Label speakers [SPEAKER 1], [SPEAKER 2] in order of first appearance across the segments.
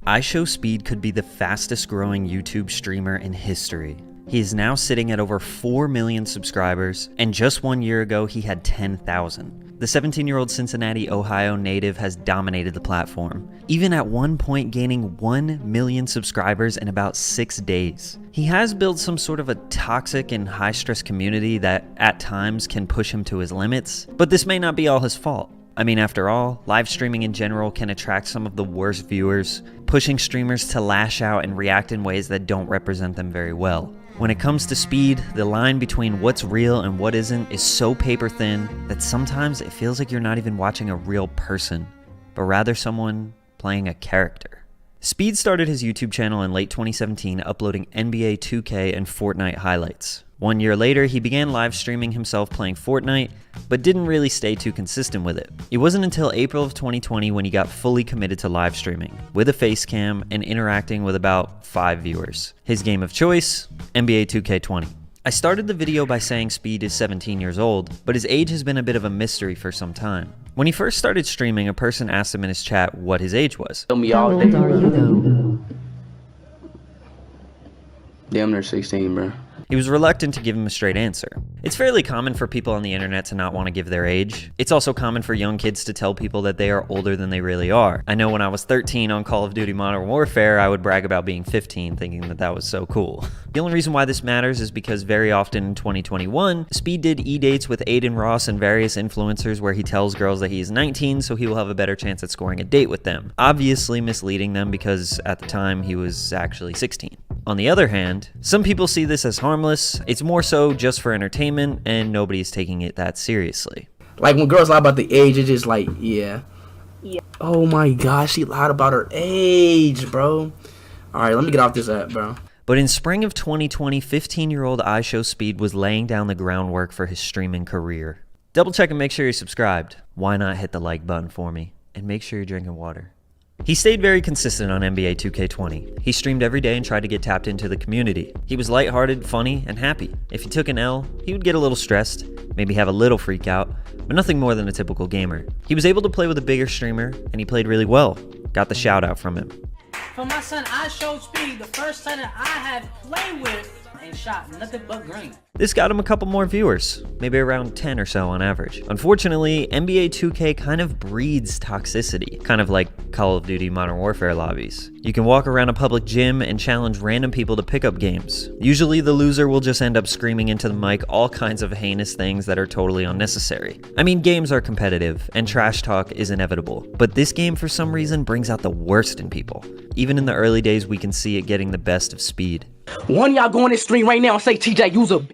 [SPEAKER 1] iShowSpeed could be the fastest growing YouTube streamer in history. He is now sitting at over 4 million subscribers, and just 1 year ago he had 10,000. The 17-year-old Cincinnati, Ohio native has dominated the platform, even at one point gaining 1 million subscribers in about 6 days. He has built some sort of a toxic and high-stress community that at times can push him to his limits, but this may not be all his fault. I mean, after all, live streaming in general can attract some of the worst viewers, pushing streamers to lash out and react in ways that don't represent them very well. When it comes to speed, the line between what's real and what isn't is so paper thin that sometimes it feels like you're not even watching a real person, but rather someone playing a character. Speed started his YouTube channel in late 2017, uploading NBA 2K and Fortnite highlights. 1 year later, he began live streaming himself playing Fortnite, but didn't really stay too consistent with it. It wasn't until April of 2020 when he got fully committed to live streaming, with a face cam and interacting with about 5 viewers. His game of choice, NBA 2K20. I started the video by saying Speed is 17 years old, but his age has been a bit of a mystery for some time. When he first started streaming, a person asked him in his chat what his age was.
[SPEAKER 2] Tell me all day. How old are you though? Damn near 16, bro.
[SPEAKER 1] He was reluctant to give him a straight answer. It's fairly common for people on the internet to not want to give their age. It's also common for young kids to tell people that they are older than they really are. I know when I was 13 on Call of Duty Modern Warfare, I would brag about being 15, thinking that that was so cool. The only reason why this matters is because very often in 2021, Speed did e-dates with Aiden Ross and various influencers where he tells girls that he is 19, so he will have a better chance at scoring a date with them. Obviously misleading them because at the time he was actually 16. On the other hand, some people see this as harmless. It's more so just for entertainment, and nobody's taking it that seriously.
[SPEAKER 3] Like when girls lie about the age, it's just like, yeah. Oh my gosh, she lied about her age, bro. All right, let me get off this app, bro.
[SPEAKER 1] But in spring of 2020, 15-year-old iShowSpeed was laying down the groundwork for his streaming career. Double check and make sure you're subscribed. Why not hit the like button for me? And make sure you're drinking water. He stayed very consistent on NBA 2K20. He streamed every day and tried to get tapped into the community. He was lighthearted, funny, and happy. If he took an L, he would get a little stressed, maybe have a little freak out, but nothing more than a typical gamer. He was able to play with a bigger streamer, and he played really well. Got the shout out from him.
[SPEAKER 4] For my son, iShowSpeed, the first son that I have played with and shot nothing but green.
[SPEAKER 1] This got him a couple more viewers, maybe around 10 or so on average. Unfortunately, NBA 2K kind of breeds toxicity, kind of like Call of Duty Modern Warfare lobbies. You can walk around a public gym and challenge random people to pick up games. Usually the loser will just end up screaming into the mic all kinds of heinous things that are totally unnecessary. I mean, games are competitive, and trash talk is inevitable, but this game for some reason brings out the worst in people. Even in the early days, we can see it getting the best of Speed.
[SPEAKER 2] One of y'all go on this stream right now and say TJ use a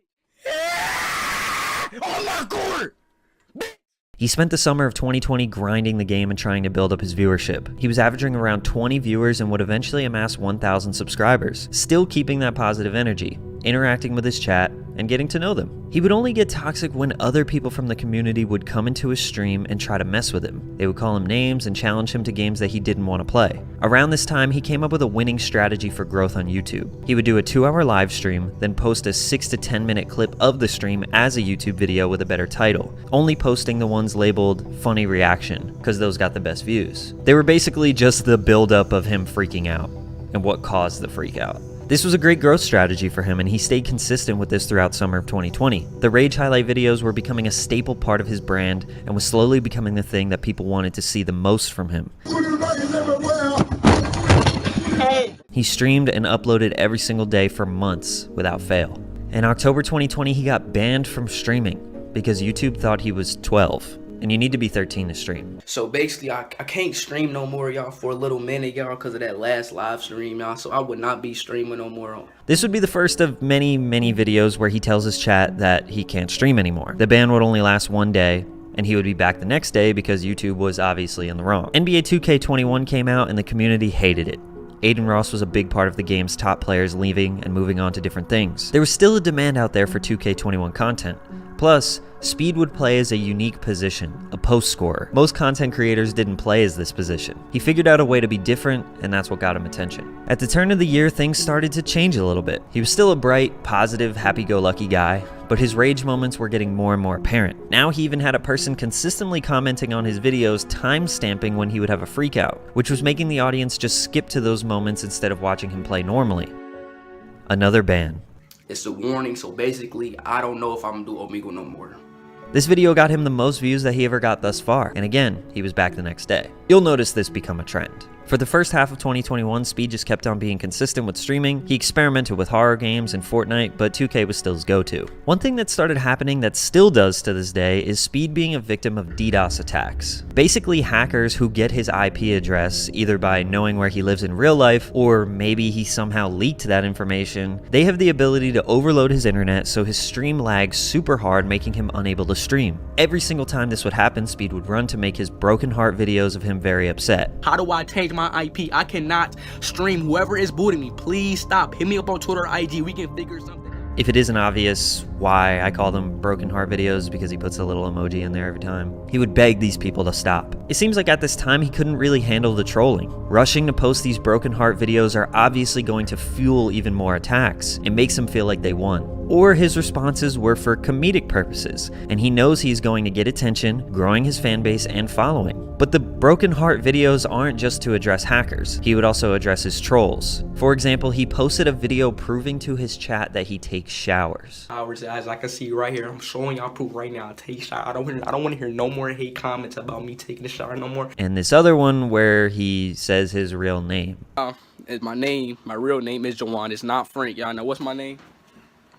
[SPEAKER 1] He spent the summer of 2020 grinding the game and trying to build up his viewership. He was averaging around 20 viewers and would eventually amass 1,000 subscribers, still keeping that positive energy, interacting with his chat, and getting to know them. He would only get toxic when other people from the community would come into his stream and try to mess with him. They would call him names and challenge him to games that he didn't want to play. Around this time, he came up with a winning strategy for growth on YouTube. He would do a 2-hour live stream, then post a 6 to 10 minute clip of the stream as a YouTube video with a better title, only posting the ones labeled funny reaction, because those got the best views. They were basically just the buildup of him freaking out, and what caused the freak out. This was a great growth strategy for him, and he stayed consistent with this throughout summer of 2020. The Rage highlight videos were becoming a staple part of his brand and was slowly becoming the thing that people wanted to see the most from him. He streamed and uploaded every single day for months without fail. In October 2020, he got banned from streaming because YouTube thought he was 12. And you need to be 13 to stream.
[SPEAKER 3] So basically, I can't stream no more, y'all, for a little minute, y'all, because of that last live stream, y'all. So I would not be streaming no more.
[SPEAKER 1] This would be the first of many, many videos where he tells his chat that he can't stream anymore. The ban would only last 1 day, and he would be back the next day because YouTube was obviously in the wrong. NBA 2K21 came out, and the community hated it. Aiden Ross was a big part of the game's top players leaving and moving on to different things. There was still a demand out there for 2K21 content, Plus, Speed would play as a unique position, a post scorer. Most content creators didn't play as this position. He figured out a way to be different, and that's what got him attention. At the turn of the year, things started to change a little bit. He was still a bright, positive, happy-go-lucky guy, but his rage moments were getting more and more apparent. Now he even had a person consistently commenting on his videos, time-stamping when he would have a freak out, which was making the audience just skip to those moments instead of watching him play normally. Another ban.
[SPEAKER 3] It's a warning, so basically, I don't know if I'm gonna do Omegle no more.
[SPEAKER 1] This video got him the most views that he ever got thus far, and again, he was back the next day. You'll notice this become a trend. For the first half of 2021, Speed just kept on being consistent with streaming. He experimented with horror games and Fortnite, but 2K was still his go-to. One thing that started happening that still does to this day is Speed being a victim of DDoS attacks. Basically, hackers who get his IP address, either by knowing where he lives in real life, or maybe he somehow leaked that information, they have the ability to overload his internet so his stream lags super hard, making him unable to stream. Every single time this would happen, Speed would run to make his broken heart videos of him very upset.
[SPEAKER 3] How do I change my IP? I cannot stream. Whoever is booting me, please stop. Hit me up on Twitter, IG. We can figure something.
[SPEAKER 1] If it isn't obvious why I call them broken heart videos, because he puts a little emoji in there every time, he would beg these people to stop. It seems like at this time he couldn't really handle the trolling. Rushing to post these broken heart videos are obviously going to fuel even more attacks. It makes him feel like they won. Or his responses were for comedic purposes, and he knows he's going to get attention, growing his fan base and following. But the broken heart videos aren't just to address hackers. He would also address his trolls. For example, he posted a video proving to his chat that he takes showers.
[SPEAKER 3] Hours, as I can see right here, I'm showing y'all proof right now. I take shower. I don't want to hear no more hate comments about me taking a shower no more.
[SPEAKER 1] And this other one where he says his real name.
[SPEAKER 3] It's my name. My real name is Jawan. It's not Frank. Y'all know what's my name?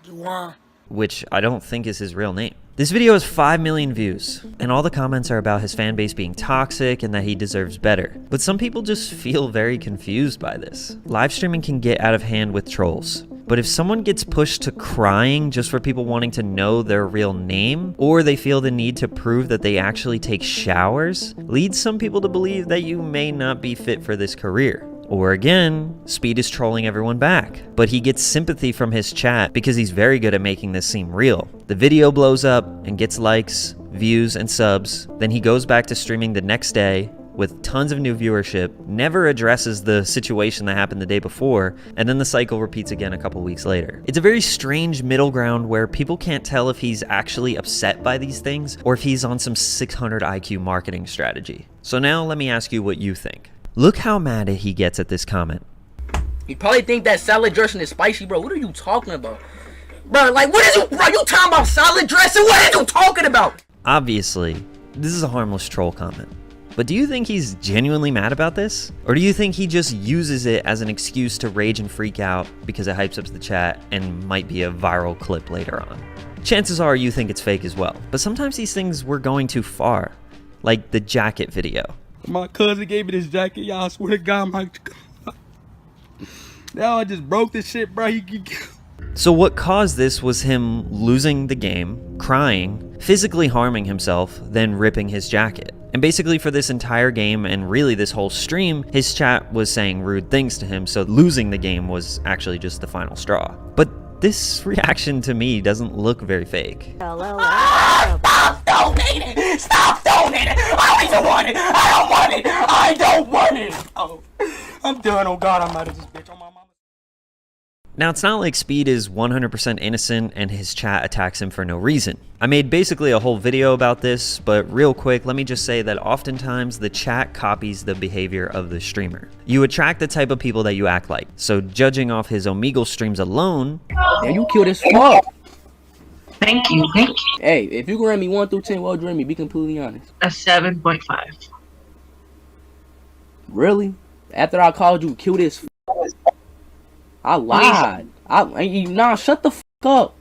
[SPEAKER 3] Jawan.
[SPEAKER 1] Which I don't think is his real name. This video has 5 million views, and all the comments are about his fan base being toxic and that he deserves better. But some people just feel very confused by this. Live streaming can get out of hand with trolls. But if someone gets pushed to crying just for people wanting to know their real name, or they feel the need to prove that they actually take showers, leads some people to believe that you may not be fit for this career. Or again, Speed is trolling everyone back, but he gets sympathy from his chat because he's very good at making this seem real. The video blows up and gets likes, views, and subs, then he goes back to streaming the next day with tons of new viewership, never addresses the situation that happened the day before, and then the cycle repeats again a couple weeks later. It's a very strange middle ground where people can't tell if he's actually upset by these things or if he's on some 600 IQ marketing strategy. So now let me ask you what you think. Look how mad he gets at this comment.
[SPEAKER 3] You probably think that salad dressing is spicy, bro. What are you talking about? Bro, like, what is you, bro? You talking about salad dressing? What are you talking about?
[SPEAKER 1] Obviously, this is a harmless troll comment. But do you think he's genuinely mad about this? Or do you think he just uses it as an excuse to rage and freak out because it hypes up the chat and might be a viral clip later on? Chances are you think it's fake as well. But sometimes these things were going too far. Like the jacket video.
[SPEAKER 5] My cousin gave me this jacket, y'all. I swear to God, now I just broke this shit, bro.
[SPEAKER 1] So what caused this was him losing the game, crying, physically harming himself, then ripping his jacket. And basically for this entire game, and really this whole stream, his chat was saying rude things to him, so losing the game was actually just the final straw. But this reaction to me doesn't look very fake.
[SPEAKER 3] Stop donating! Stop donating! I don't even want it! I don't want it! I don't want it! Oh, I'm done. Oh God, I'm out of this bitch. On my mama.
[SPEAKER 1] Now, it's not like Speed is 100% innocent and his chat attacks him for no reason. I made basically a whole video about this, but real quick, let me just say that oftentimes the chat copies the behavior of the streamer. You attract the type of people that you act like. So judging off his Omegle streams alone...
[SPEAKER 2] Damn, you killed as fuck.
[SPEAKER 6] Thank you, thank you.
[SPEAKER 2] Hey, if you can rate me 1 through 10, what would you rate me? Be completely honest.
[SPEAKER 6] A 7.5.
[SPEAKER 2] Really? After I called you cute as fuck? I lied. Nah, shut the fuck up.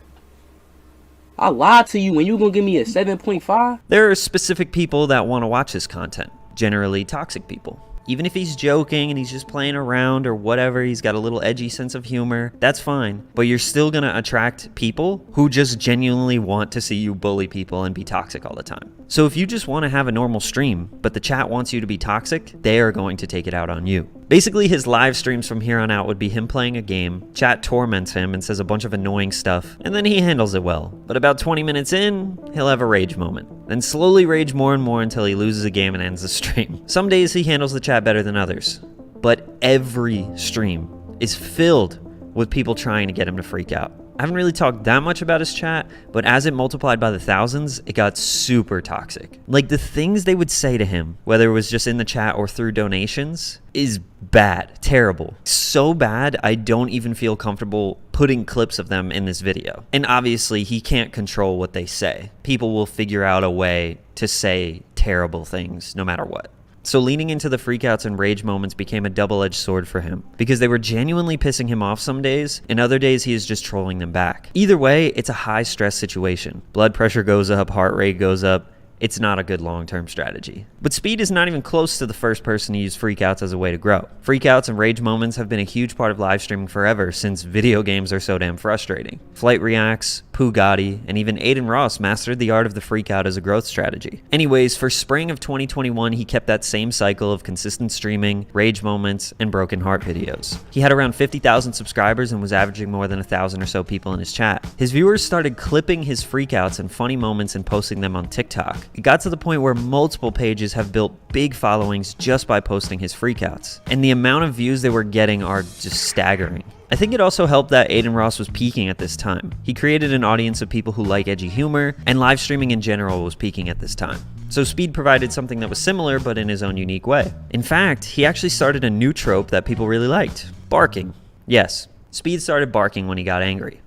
[SPEAKER 2] I lied to you when you gonna give me a 7.5?
[SPEAKER 1] There are specific people that want to watch this content, generally toxic people. Even if he's joking and he's just playing around or whatever, he's got a little edgy sense of humor, that's fine. But you're still gonna attract people who just genuinely want to see you bully people and be toxic all the time. So if you just want to have a normal stream, but the chat wants you to be toxic, they are going to take it out on you. Basically, his live streams from here on out would be him playing a game, chat torments him and says a bunch of annoying stuff, and then he handles it well. But about 20 minutes in, he'll have a rage moment. Then slowly rage more and more until he loses a game and ends the stream. Some days he handles the chat better than others, but every stream is filled with people trying to get him to freak out. I haven't really talked that much about his chat, but as it multiplied by the thousands, it got super toxic. Like, the things they would say to him, whether it was just in the chat or through donations, is bad, terrible. So bad, I don't even feel comfortable putting clips of them in this video. And obviously, he can't control what they say. People will figure out a way to say terrible things no matter what. So leaning into the freakouts and rage moments became a double-edged sword for him, because they were genuinely pissing him off some days, and other days he is just trolling them back. Either way, it's a high-stress situation. Blood pressure goes up, heart rate goes up. It's not a good long-term strategy. But Speed is not even close to the first person to use freakouts as a way to grow. Freakouts and rage moments have been a huge part of live streaming forever, since video games are so damn frustrating. Flight Reacts, Pooh Gotti, and even Aiden Ross mastered the art of the freakout as a growth strategy. Anyways, for spring of 2021, he kept that same cycle of consistent streaming, rage moments, and broken heart videos. He had around 50,000 subscribers and was averaging more than 1,000 or so people in his chat. His viewers started clipping his freakouts and funny moments and posting them on TikTok. It got to the point where multiple pages have built big followings just by posting his freakouts, and the amount of views they were getting are just staggering. I think it also helped that Aiden Ross was peaking at this time. He created an audience of people who like edgy humor, and live streaming in general was peaking at this time. So Speed provided something that was similar, but in his own unique way. In fact, he actually started a new trope that people really liked: barking. Yes, Speed started barking when he got angry,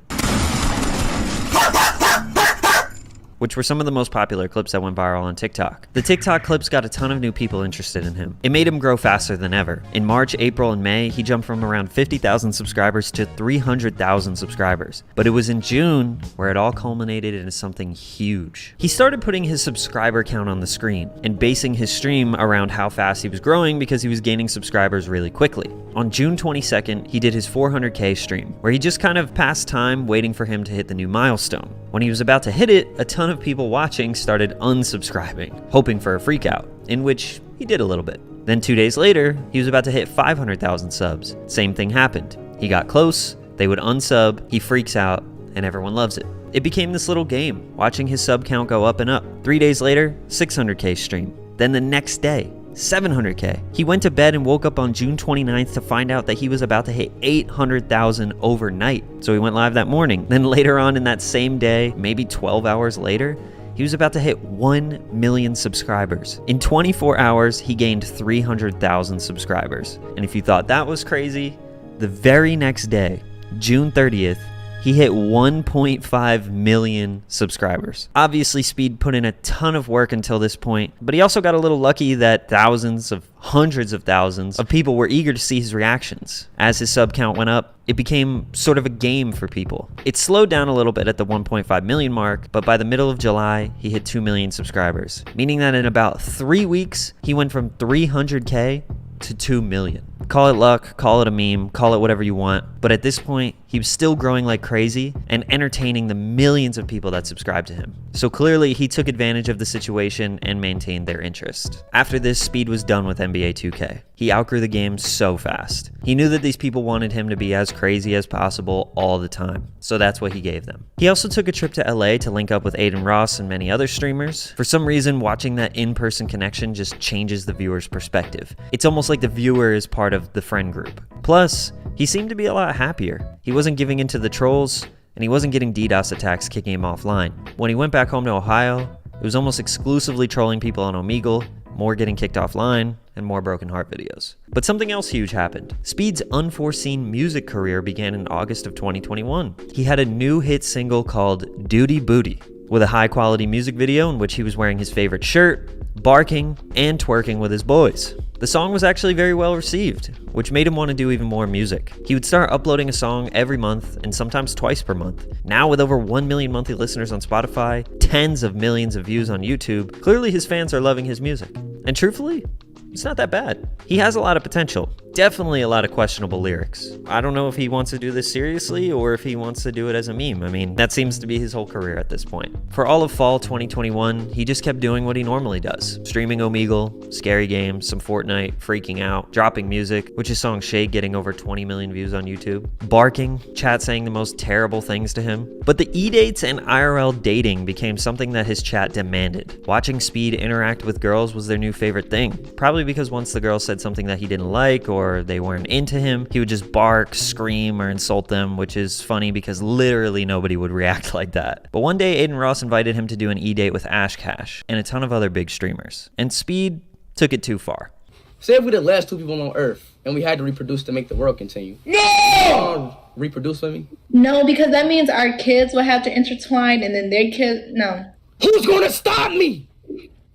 [SPEAKER 1] which were some of the most popular clips that went viral on TikTok. The TikTok clips got a ton of new people interested in him. It made him grow faster than ever. In March, April, and May, he jumped from around 50,000 subscribers to 300,000 subscribers. But it was in June where it all culminated into something huge. He started putting his subscriber count on the screen and basing his stream around how fast he was growing, because he was gaining subscribers really quickly. On June 22nd, he did his 400K stream, where he just kind of passed time waiting for him to hit the new milestone. When he was about to hit it, a ton of people watching started unsubscribing, hoping for a freakout, in which he did a little bit. Then 2 days later, he was about to hit 500,000 subs. Same thing happened. He got close, they would unsub, he freaks out, and everyone loves it. It became this little game, watching his sub count go up and up. 3 days later, 600K stream. Then the next day, 700K. He went to bed and woke up on June 29th to find out that he was about to hit 800,000 overnight. So he went live that morning. Then later on in that same day, maybe 12 hours later, he was about to hit 1 million subscribers. In 24 hours, he gained 300,000 subscribers. And if you thought that was crazy, the very next day, June 30th, he hit 1.5 million subscribers. Obviously, Speed put in a ton of work until this point, but he also got a little lucky that hundreds of thousands of people were eager to see his reactions. As his sub count went up, it became sort of a game for people. It slowed down a little bit at the 1.5 million mark, but by the middle of July, he hit 2 million subscribers, meaning that in about 3 weeks, he went from 300K to 2 million. Call it luck, call it a meme, call it whatever you want, but at this point, he was still growing like crazy and entertaining the millions of people that subscribed to him. So clearly, he took advantage of the situation and maintained their interest. After this, Speed was done with NBA 2K. He outgrew the game so fast. He knew that these people wanted him to be as crazy as possible all the time, so that's what he gave them. He also took a trip to LA to link up with Aiden Ross and many other streamers. For some reason, watching that in-person connection just changes the viewer's perspective. It's almost like the viewer is part of the friend group. Plus, he seemed to be a lot happier. He wasn't giving in to the trolls, and he wasn't getting DDoS attacks kicking him offline. When he went back home to Ohio, it was almost exclusively trolling people on Omegle, more getting kicked offline, and more broken heart videos. But something else huge happened. Speed's unforeseen music career began in August of 2021. He had a new hit single called Duty Booty, with a high-quality music video in which he was wearing his favorite shirt, barking, and twerking with his boys. The song was actually very well received, which made him want to do even more music. He would start uploading a song every month and sometimes twice per month. Now with over 1 million monthly listeners on Spotify, tens of millions of views on YouTube, clearly his fans are loving his music. And truthfully, it's not that bad. He has a lot of potential. Definitely a lot of questionable lyrics. I don't know if he wants to do this seriously or if he wants to do it as a meme. I mean, that seems to be his whole career at this point. For all of fall 2021, he just kept doing what he normally does. Streaming Omegle, scary games, some Fortnite, freaking out, dropping music, which his song Shake getting over 20 million views on YouTube, barking, chat saying the most terrible things to him. But the E-dates and IRL dating became something that his chat demanded. Watching Speed interact with girls was their new favorite thing. Probably because once the girl said something that he didn't like or they weren't into him, he would just bark, scream, or insult them, which is funny because literally nobody would react like that. But one day, Aiden Ross invited him to do an E-date with iShowSpeed and a ton of other big streamers. And Speed took it too far.
[SPEAKER 2] Say if we're the last 2 people on Earth and we had to reproduce to make the world continue. No! Reproduce with me?
[SPEAKER 7] No, because that means our kids will have to intertwine and then their kids. No.
[SPEAKER 2] Who's gonna stop me?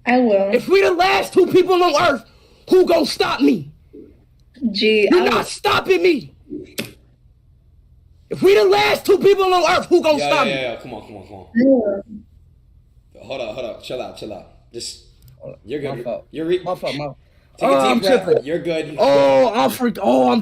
[SPEAKER 7] I will.
[SPEAKER 2] If we the last 2 people on Earth, who gonna stop me?
[SPEAKER 7] Gee,
[SPEAKER 2] You're not stopping me. If we the last 2 people on Earth, who gonna stop me?
[SPEAKER 8] Yeah, come on. Hold up, chill out. Just, you're good.
[SPEAKER 2] My fault.
[SPEAKER 8] My fault.
[SPEAKER 2] Take a deep breath. Tripping.
[SPEAKER 8] You're good.
[SPEAKER 2] I'm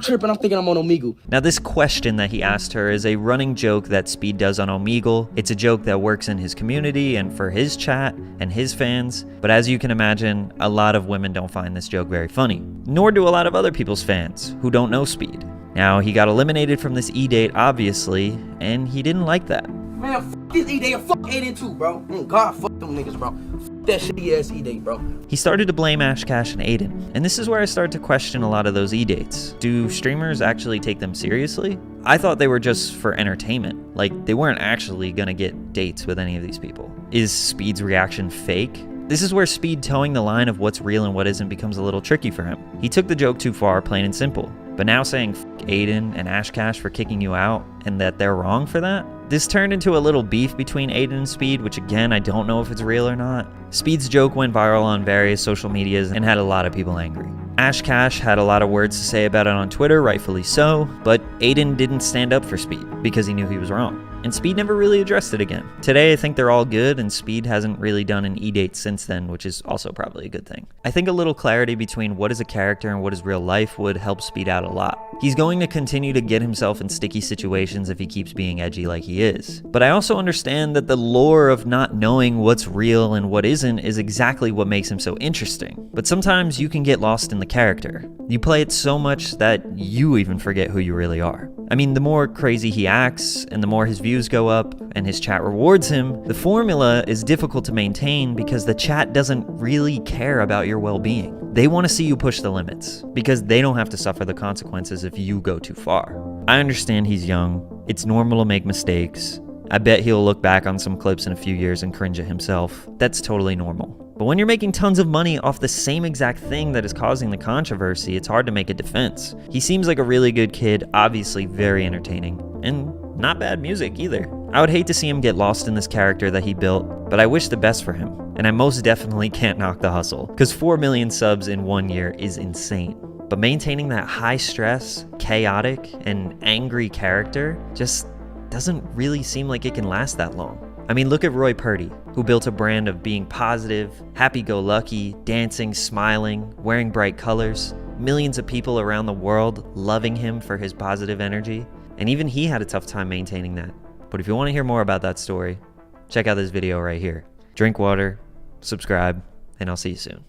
[SPEAKER 2] tripping. I'm thinking I'm on Omegle.
[SPEAKER 1] Now this question that he asked her is a running joke that Speed does on Omegle. It's a joke that works in his community and for his chat and his fans, but as you can imagine, a lot of women don't find this joke very funny, nor do a lot of other people's fans who don't know Speed. Now, he got eliminated from this E-date, obviously, and he didn't like that.
[SPEAKER 2] Man, fuck this E-date and fuck Aiden too, bro. Oh God, fuck them niggas, bro. Fuck that shitty ass E-date, bro.
[SPEAKER 1] He started to blame iShowSpeed and Aiden, and this is where I start to question a lot of those E-dates. Do streamers actually take them seriously? I thought they were just for entertainment. Like, they weren't actually gonna get dates with any of these people. Is Speed's reaction fake? This is where Speed towing the line of what's real and what isn't becomes a little tricky for him. He took the joke too far, plain and simple. But now saying f Aiden and iShowSpeed for kicking you out and that they're wrong for that? This turned into a little beef between Aiden and Speed, which again, I don't know if it's real or not. Speed's joke went viral on various social medias and had a lot of people angry. iShowSpeed had a lot of words to say about it on Twitter, rightfully so, but Aiden didn't stand up for Speed because he knew he was wrong. And Speed never really addressed it again. Today, I think they're all good, and Speed hasn't really done an E-date since then, which is also probably a good thing. I think a little clarity between what is a character and what is real life would help Speed out a lot. He's going to continue to get himself in sticky situations if he keeps being edgy like he is. But I also understand that the lore of not knowing what's real and what isn't is exactly what makes him so interesting. But sometimes you can get lost in the character. You play it so much that you even forget who you really are. I mean, the more crazy he acts, and the more his views go up, and his chat rewards him, the formula is difficult to maintain because the chat doesn't really care about your well-being. They want to see you push the limits, because they don't have to suffer the consequences if you go too far. I understand he's young, it's normal to make mistakes. I bet he'll look back on some clips in a few years and cringe at himself. That's totally normal. But when you're making tons of money off the same exact thing that is causing the controversy, it's hard to make a defense. He seems like a really good kid, obviously very entertaining, and not bad music either. I would hate to see him get lost in this character that he built, but I wish the best for him. And I most definitely can't knock the hustle, because 4 million subs in 1 year is insane. But maintaining that high stress, chaotic, and angry character just doesn't really seem like it can last that long. I mean, look at Roy Purdy, who built a brand of being positive, happy-go-lucky, dancing, smiling, wearing bright colors, millions of people around the world loving him for his positive energy, and even he had a tough time maintaining that. But if you want to hear more about that story, check out this video right here. Drink water, subscribe, and I'll see you soon.